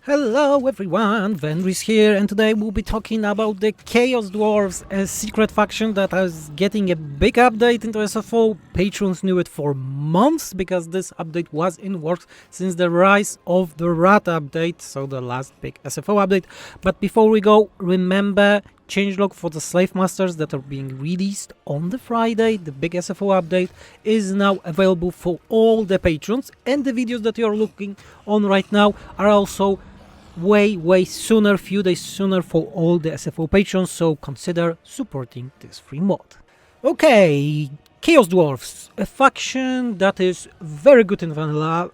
Hello everyone, Venris here, and today we'll be talking about the Chaos Dwarfs, a secret faction that is getting a big update into SFO. Patrons knew it for months because this update was in works since the rise of the Rat update, so the last big SFO update. But before we go, remember changelog for the slave masters that are being released on the Friday. The big SFO update is now available for all the patrons, and the videos that you're looking on right now are also way sooner, few days sooner for all the SFO patrons, so consider supporting this free mod. Okay, Chaos Dwarfs, a faction that is very good in vanilla.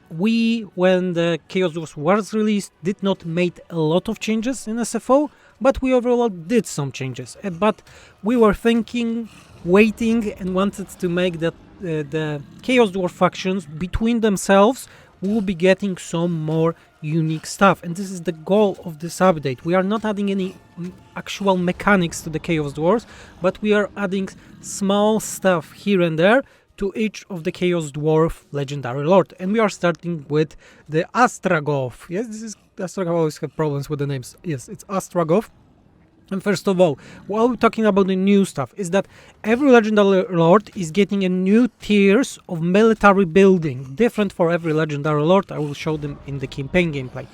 When the Chaos Dwarfs was released, did not make a lot of changes in SFO, but we overall did some changes. But we were thinking, waiting, and wanted to make that the Chaos Dwarf factions between themselves will be getting some more unique stuff, and this is the goal of this update. We are not adding any actual mechanics to the Chaos Dwarfs, but we are adding small stuff here and there to each of the Chaos Dwarf legendary lord, and we are starting with the Astragoth. Yes, this is Astragoth. Always have problems with the names. Yes, it's Astragoth. And first of all, while we're talking about the new stuff, is that every legendary lord is getting a new tiers of military building, different for every legendary lord. I will show them in the campaign gameplay.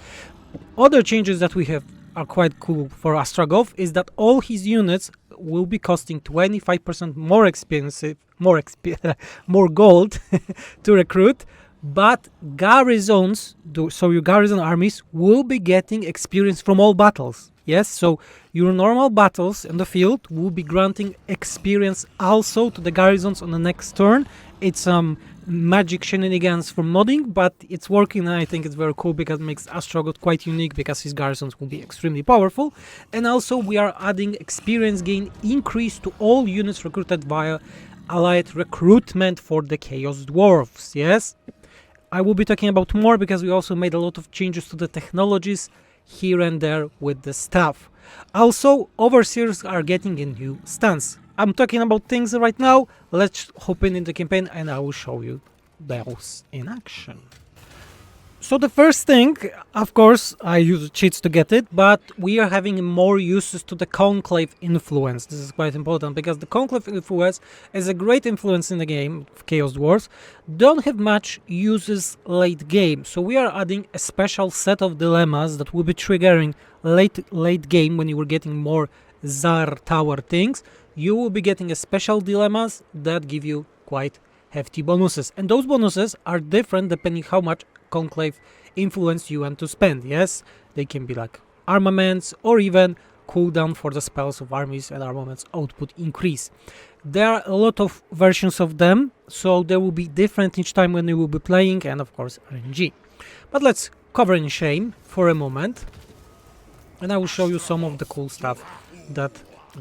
Other changes that we have are quite cool for Astragoth is that all his units will be costing 25% more expensive, more gold to recruit. But garrisons, so your garrison armies will be getting experience from all battles. Yes, so your normal battles in the field will be granting experience also to the garrisons on the next turn. It's some magic shenanigans from modding, but it's working, and I think it's very cool because it makes Astragoth quite unique because his garrisons will be extremely powerful. And also we are adding experience gain increase to all units recruited via allied recruitment for the Chaos Dwarfs. Yes, I will be talking about more because we also made a lot of changes to the technologies here and there with the staff. Also, overseers are getting a new stance. I'm talking about things right now. Let's hop in the campaign and I will show you those in action. So the first thing, of course, I use cheats to get it, but we are having more uses to the Conclave influence. This is quite important because the Conclave influence is a great influence in the game of Chaos Dwarfs. Don't have much uses late game, so we are adding a special set of dilemmas that will be triggering late game when you were getting more Zar Tower things. You will be getting a special dilemmas that give you quite hefty bonuses, and those bonuses are different depending how much Conclave influence you want to spend. Yes, they can be like armaments or even cooldown for the spells of armies and armaments output increase. There are a lot of versions of them, so they will be different each time when you will be playing, and of course RNG. But let's cover in shame for a moment, and I will show you some of the cool stuff that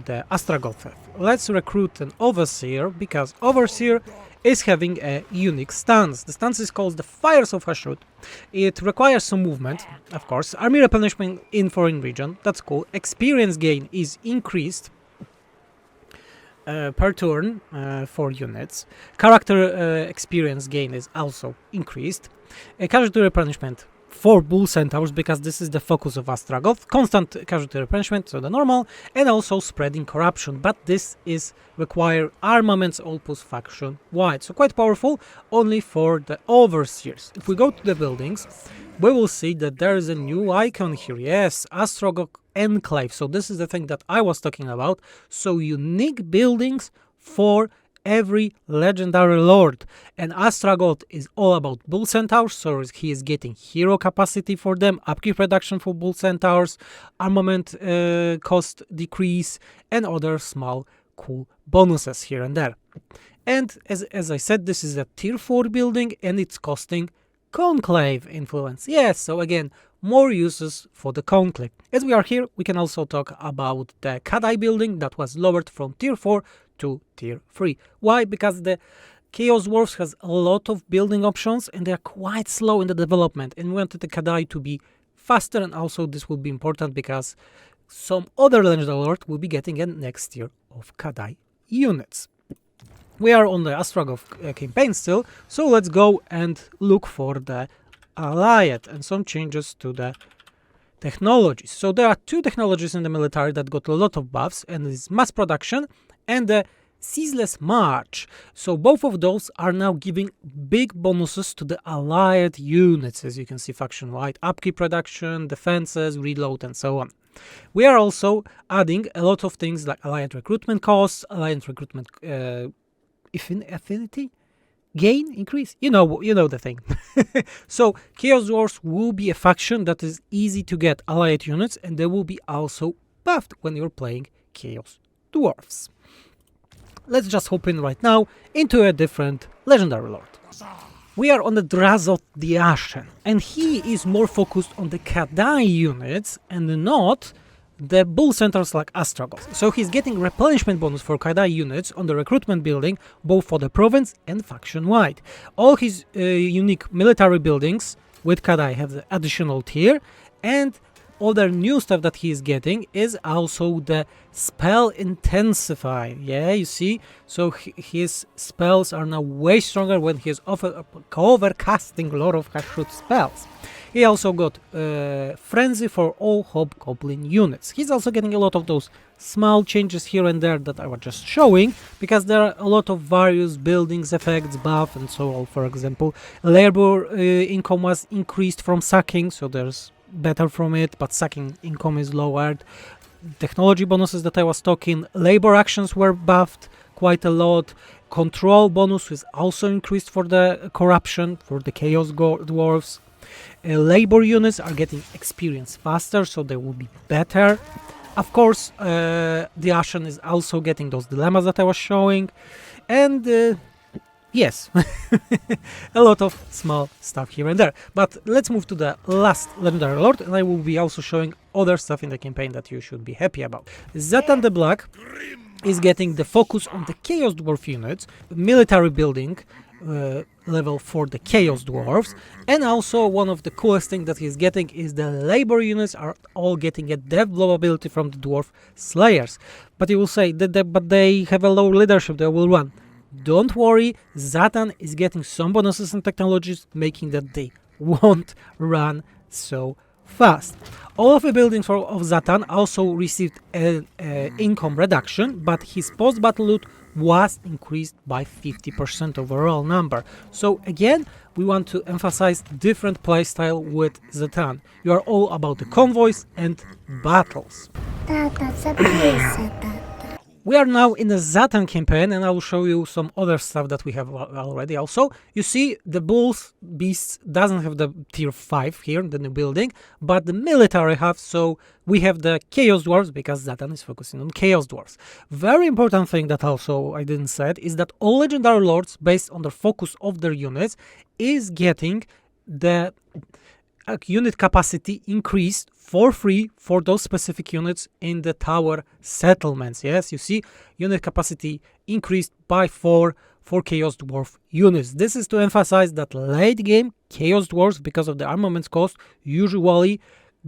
the Astragoth have. Let's recruit an Overseer, because Overseer is having a unique stance. The stance is called the Fires of Ashut. It requires some movement, of course. Army replenishment in foreign region, that's cool. Experience gain is increased per turn for units. Character experience gain is also increased. Casualty replenishment for Bull Centaurs, because this is the focus of Astragoth. Constant casualty replenishment, so the normal, and also spreading corruption, but this is require armaments outpost faction wide, so quite powerful, only for the Overseers. If we go to the buildings, we will see that there is a new icon here. Yes, Astragoth Enclave. So this is the thing that I was talking about. So unique buildings for every legendary lord, and Astragoth is all about Bull Centaurs, so he is getting hero capacity for them, upkeep reduction for Bull Centaurs, armament cost decrease, and other small cool bonuses here and there. And as I said, this is a tier 4 building and it's costing Conclave influence. Yes, so again, more uses for the Conclave. As we are here, we can also talk about the Kadai building that was lowered from tier 4 to tier 3. Why? Because the Chaos Dwarfs has a lot of building options and they are quite slow in the development, and we wanted the Kadai to be faster, and also this will be important because some other legendary lord will be getting a next tier of Kadai units. We are on the Astragoth campaign still, so let's go and look for the Allied and some changes to the technologies. So there are two technologies in the military that got a lot of buffs, and it's mass production and the ceaseless march. So both of those are now giving big bonuses to the allied units, as you can see, faction-wide upkeep reduction, defenses, reload, and so on. We are also adding a lot of things like allied recruitment costs, allied recruitment affinity gain, increase, you know the thing. So Chaos Dwarfs will be a faction that is easy to get allied units, and they will be also buffed when you're playing Chaos Dwarfs. Let's just hop in right now into a different legendary lord. We are on the Drazhoath the Ashen, and he is more focused on the Kadai units and not the bull centers like Astragoth. So he's getting replenishment bonus for Kadai units on the recruitment building, both for the province and faction-wide. All his unique military buildings with Kadai have the additional tier, and other new stuff that he is getting is also the spell intensify. Yeah, you see, so his spells are now way stronger when he is overcasting a lot of Hashut spells. He also got Frenzy for all Hobgoblin units. He's also getting a lot of those small changes here and there that I was just showing, because there are a lot of various buildings, effects, buff, and so on. For example, labor income was increased from sacking, so there's better from it, but sacking income is lowered. Technology bonuses that I was talking, labor actions were buffed quite a lot. Control bonus is also increased for the corruption, for the Chaos Dwarfs. Labor units are getting experience faster, so they will be better. Of course, the Ashen is also getting those dilemmas that I was showing, and yes, a lot of small stuff here and there. But let's move to the last legendary lord, and I will be also showing other stuff in the campaign that you should be happy about. Zhatan the Black is getting the focus on the Chaos Dwarf units, military building level for the Chaos Dwarfs, and also one of the coolest things that he's getting is the labor units are all getting a death blow ability from the Dwarf Slayers. But you will say that but they have a low leadership, they will run. Don't worry, Zhatan is getting some bonuses and technologies, making that they won't run so fast. All of the buildings of Zhatan also received an income reduction, but his post-battle loot was increased by 50% overall number. So again, we want to emphasize different playstyle with Zhatan. You are all about the convoys and battles. We are now in the Zhatan campaign, and I will show you some other stuff that we have already. Also, you see the Bulls Beasts doesn't have the tier 5 here in the new building, but the military have, so we have the Chaos Dwarfs because Zhatan is focusing on Chaos Dwarfs. Very important thing that also I didn't say is that all legendary lords, based on the focus of their units, is getting the unit capacity increased for free for those specific units in the tower settlements. Yes, you see, unit capacity increased by 4 for Chaos Dwarf units. This is to emphasize that late game Chaos Dwarfs, because of the armaments cost, usually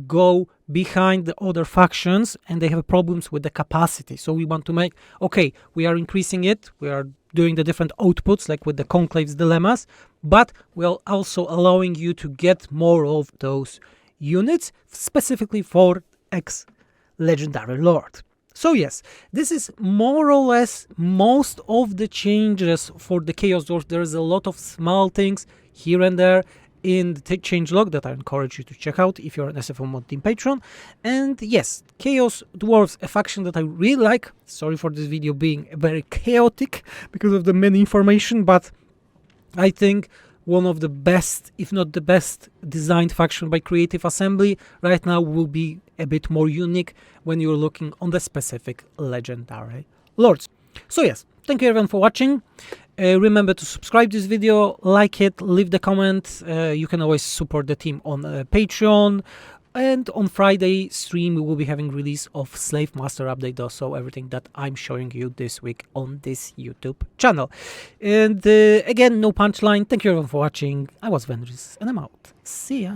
go behind the other factions and they have problems with the capacity. So we want to make, okay, we are increasing it, we are doing the different outputs like with the Conclave's dilemmas, but we're also allowing you to get more of those units specifically for ex-legendary lord. So yes, this is more or less most of the changes for the Chaos Dwarfs. There is a lot of small things here and there in the changelog that I encourage you to check out if you're an SFO mod team patron. And yes, Chaos Dwarfs, a faction that I really like. Sorry for this video being very chaotic because of the many information, but I think one of the best, if not the best, designed faction by Creative Assembly right now will be a bit more unique when you're looking on the specific legendary lords. So yes, thank you everyone for watching. Remember to subscribe this video, like it, leave the comment. You can always support the team on Patreon. And on Friday stream we will be having release of Slave Master update, also everything that I'm showing you this week on this YouTube channel. And again, no punchline. Thank you everyone for watching. I was Venris and I'm out. See ya.